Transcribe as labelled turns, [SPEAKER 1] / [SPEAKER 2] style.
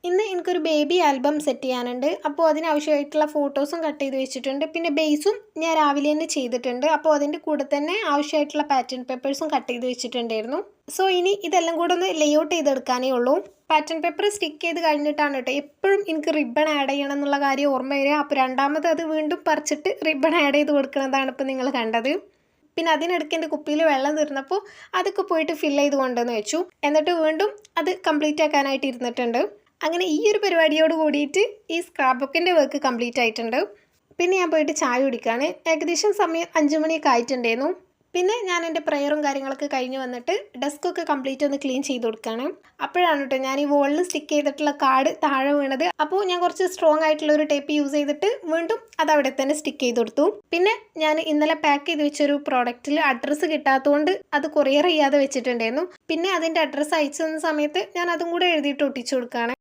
[SPEAKER 1] ഇന്ന് എനിക്കൊരു baby album set ചെയ്യാനുണ്ട്. അപ്പോൾ അതിനാവശ്യമായിട്ടുള്ള ഫോട്ടോസും കട്ട് ചെയ്ത് വെച്ചിട്ടുണ്ട്. പിന്നെ ബേസും ഞാൻ രാവിലെ തന്നെ ചെയ്തിട്ടുണ്ട്. അപ്പോൾ അതിൻ്റെ കൂടെ തന്നെ ആവശ്യമായിട്ടുള്ള പാറ്റേൺ പേപ്പേഴ്സും കട്ട് ചെയ്ത് വെച്ചിട്ടുണ്ടായിരുന്നു. സോ ഇനി ഇതെല്ലാം കൂടെ ഒന്ന് ലേഔട്ട് ചെയ്തെടുക്കാനേ ഉള്ളൂ. പാറ്റേൺ പേപ്പർ സ്റ്റിക്ക് ചെയ്ത് കഴിഞ്ഞിട്ടാണ് കേട്ടോ എപ്പോഴും എനിക്ക് റിബൺ ആഡ് ചെയ്യണം എന്നുള്ള കാര്യം ഓർമ്മ വരിക. അപ്പോൾ രണ്ടാമത് അത് വീണ്ടും പറിച്ചിട്ട് റിബൺ ആഡ് ചെയ്ത് കൊടുക്കുന്നതാണ് ഇപ്പോൾ നിങ്ങൾ കണ്ടത്. പിന്നെ അതിനിടയ്ക്ക് എൻ്റെ കുപ്പിയിൽ വെള്ളം തീർന്നപ്പോൾ അതൊക്കെ പോയിട്ട് ഫില്ല് ചെയ്ത് കൊണ്ടുവന്ന് വെച്ചു. എന്നിട്ട് വീണ്ടും അത് കംപ്ലീറ്റ് ആക്കാനായിട്ട് ഇരുന്നിട്ടുണ്ട്. അങ്ങനെ ഈ ഒരു പരിപാടിയോട് കൂടിയിട്ട് ഈ സ്ക്രാപ്പ് ബുക്കിൻ്റെ വർക്ക് കംപ്ലീറ്റ് ആയിട്ടുണ്ട്. പിന്നെ ഞാൻ പോയിട്ട് ചായ കുടിക്കുകയാണ്. ഏകദേശം സമയം 5 മണിയൊക്കെ ആയിട്ടുണ്ടായിരുന്നു. പിന്നെ ഞാൻ എൻ്റെ പ്രെയറും കാര്യങ്ങളൊക്കെ കഴിഞ്ഞ് വന്നിട്ട് ഡെസ്കൊക്കെ കംപ്ലീറ്റ് ഒന്ന് ക്ലീൻ ചെയ്ത് കൊടുക്കുകയാണ്. അപ്പോഴാണ് കേട്ടോ ഞാൻ ഈ വോളിൽ സ്റ്റിക്ക് ചെയ്തിട്ടുള്ള കാർഡ് താഴെ വീണത്. അപ്പോൾ ഞാൻ കുറച്ച് സ്ട്രോങ് ആയിട്ടുള്ള ഒരു ടേപ്പ് യൂസ് ചെയ്തിട്ട് വീണ്ടും അത് അവിടെ തന്നെ സ്റ്റിക്ക് ചെയ്ത് കൊടുത്തു. പിന്നെ ഞാൻ ഇന്നലെ പാക്ക് ചെയ്ത് വെച്ചൊരു പ്രോഡക്റ്റിൽ അഡ്രസ്സ് കിട്ടാത്തതുകൊണ്ട് അത് കൊറിയർ ചെയ്യാതെ വെച്ചിട്ടുണ്ടായിരുന്നു. പിന്നെ അതിൻ്റെ അഡ്രസ്സ് അയച്ചു തന്ന സമയത്ത് ഞാൻ അതും കൂടെ എഴുതിയിട്ട് ഒട്ടിച്ചു കൊടുക്കുകയാണ്.